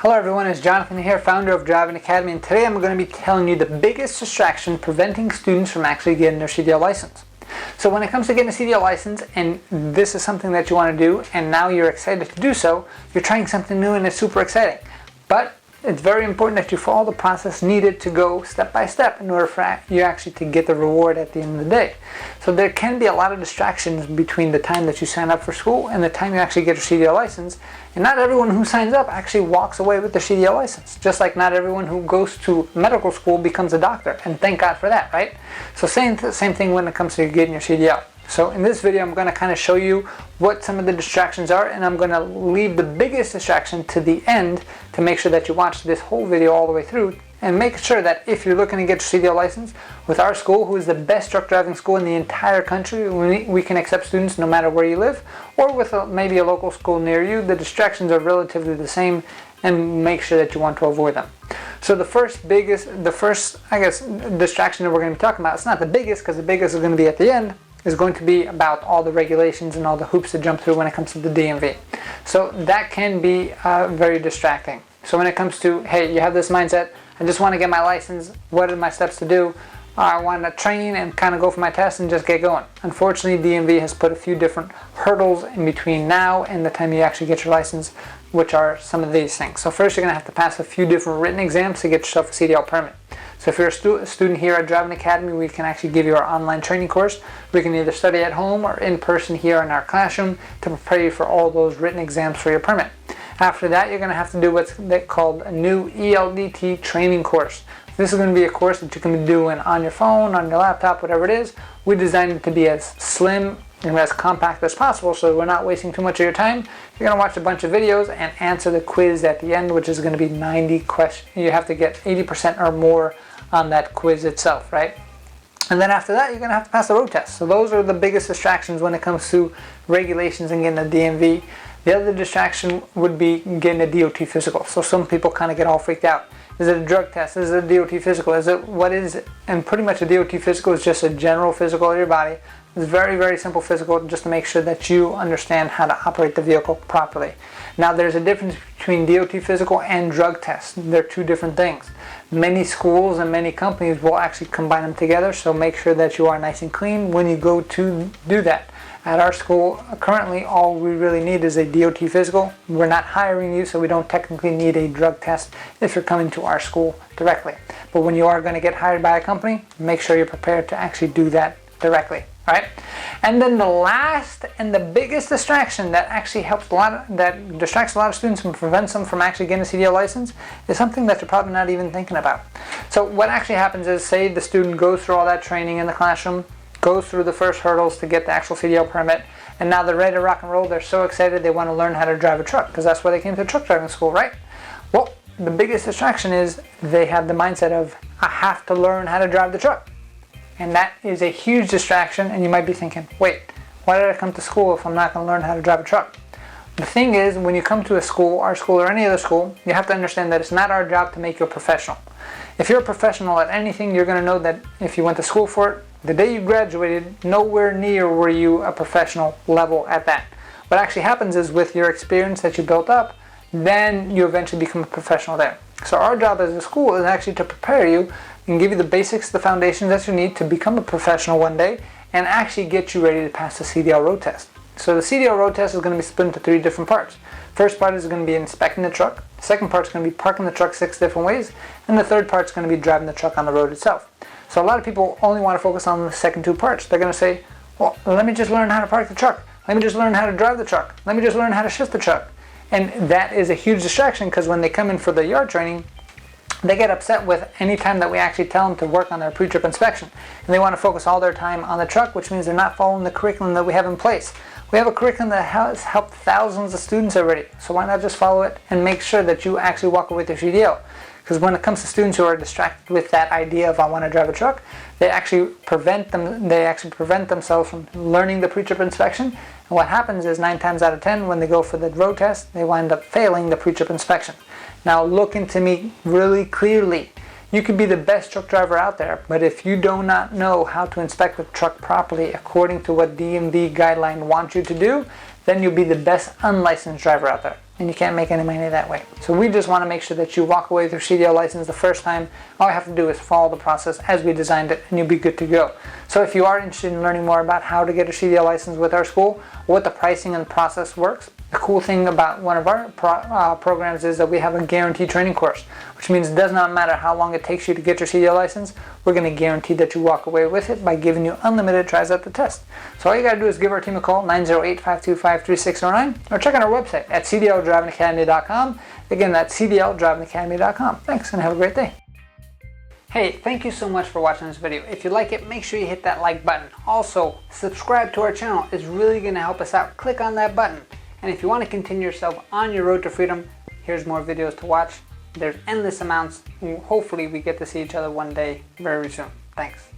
Hello everyone, it's Jonathan here, founder of Driving Academy, and today I'm going to be telling you the biggest distraction preventing students from actually getting their CDL license. So when it comes to getting a CDL license, and this is something that you want to do, and now you're excited to do so, you're trying something new and it's super exciting. But it's very important that you follow the process needed to go step by step in order for you actually to get the reward at the end of the day. So there can be a lot of distractions between the time that you sign up for school and the time you actually get your CDL license. And not everyone who signs up actually walks away with their CDL license. Just like not everyone who goes to medical school becomes a doctor. And thank God for that, right? So same thing when it comes to getting your CDL. So in this video I'm going to kind of show you what some of the distractions are, and I'm going to leave the biggest distraction to the end to make sure that you watch this whole video all the way through, and make sure that if you're looking to get your CDL license with our school, who is the best truck driving school in the entire country, we can accept students no matter where you live, or with maybe a local school near you. The distractions are relatively the same, and make sure that you want to avoid them. So the first distraction that we're going to be talking about, it's not the biggest because the biggest is going to be at the end, is going to be about all the regulations and all the hoops to jump through when it comes to the DMV. So that can be very distracting. So when it comes to, hey, you have this mindset, I just want to get my license, what are my steps to do? I want to train and kind of go for my test and just get going. Unfortunately, DMV has put a few different hurdles in between now and the time you actually get your license, which are some of these things. So first, you're going to have to pass a few different written exams to get yourself a CDL permit. So if you're a student here at Driving Academy, we can actually give you our online training course. We can either study at home or in person here in our classroom to prepare you for all those written exams for your permit. After that, you're going to have to do what's called a new ELDT training course. This is going to be a course that you can be doing on your phone, on your laptop, whatever it is. We designed it to be as slim and as compact as possible, so we're not wasting too much of your time. You're going to watch a bunch of videos and answer the quiz at the end, which is going to be 90 questions. You have to get 80% or more on that quiz itself, right? And then after that, you're going to have to pass the road test. So those are the biggest distractions when it comes to regulations and getting a DMV. The other distraction would be getting a DOT physical. So some people kind of get all freaked out. Is it a drug test? Is it a DOT physical? What is it? And pretty much a DOT physical is just a general physical of your body. It's very, very simple physical just to make sure that you understand how to operate the vehicle properly. Now there's a difference between DOT physical and drug tests. They're two different things. Many schools and many companies will actually combine them together, so make sure that you are nice and clean when you go to do that. At our school, currently, all we really need is a DOT physical. We're not hiring you, so we don't technically need a drug test if you're coming to our school directly. But when you are going to get hired by a company, make sure you're prepared to actually do that directly. Right? And then the last and the biggest distraction that actually that distracts a lot of students and prevents them from actually getting a CDL license is something that you're probably not even thinking about. So what actually happens is, say the student goes through all that training in the classroom, goes through the first hurdles to get the actual CDL permit, and now they're ready to rock and roll. They're so excited they want to learn how to drive a truck because that's why they came to truck driving school, right? Well, the biggest distraction is they have the mindset of, I have to learn how to drive the truck. And that is a huge distraction, and you might be thinking, wait, why did I come to school if I'm not going to learn how to drive a truck? The thing is, when you come to a school, our school or any other school, you have to understand that it's not our job to make you a professional. If you're a professional at anything, you're going to know that if you went to school for it, the day you graduated, nowhere near were you a professional level at that. What actually happens is, with your experience that you built up, then you eventually become a professional there. So our job as a school is actually to prepare you and give you the basics, the foundations that you need to become a professional one day and actually get you ready to pass the CDL road test. So the CDL road test is going to be split into 3 different parts. First part is going to be inspecting the truck. The second part is going to be parking the truck 6 different ways. And the third part is going to be driving the truck on the road itself. So a lot of people only want to focus on the second 2 parts. They're going to say, well, let me just learn how to park the truck. Let me just learn how to drive the truck. Let me just learn how to shift the truck. And that is a huge distraction because when they come in for the yard training, they get upset with any time that we actually tell them to work on their pre-trip inspection. And they want to focus all their time on the truck, which means they're not following the curriculum that we have in place. We have a curriculum that has helped thousands of students already. So why not just follow it and make sure that you actually walk away with your CDL? Because when it comes to students who are distracted with that idea of I want to drive a truck, they actually prevent themselves from learning the pre-trip inspection. And what happens is 9 times out of 10, when they go for the road test, they wind up failing the pre-trip inspection. Now look into me really clearly. You could be the best truck driver out there, but if you do not know how to inspect the truck properly according to what DMV guideline wants you to do, then you'll be the best unlicensed driver out there. and you can't make any money that way. So we just want to make sure that you walk away with your CDL license the first time. All you have to do is follow the process as we designed it, and you'll be good to go. So if you are interested in learning more about how to get a CDL license with our school, what the pricing and process works, the cool thing about one of our programs is that we have a guaranteed training course, which means it does not matter how long it takes you to get your CDL license, we're going to guarantee that you walk away with it by giving you unlimited tries at the test. So all you got to do is give our team a call, 908-525-3609, or check out our website at cdldrivingacademy.com. Again, that's cdldrivingacademy.com. Thanks, and have a great day. Hey, thank you so much for watching this video. If you like it, make sure you hit that like button. Also, subscribe to our channel. It's really going to help us out. Click on that button. And if you want to continue yourself on your road to freedom, here's more videos to watch. There's endless amounts. Hopefully we get to see each other one day very soon. Thanks.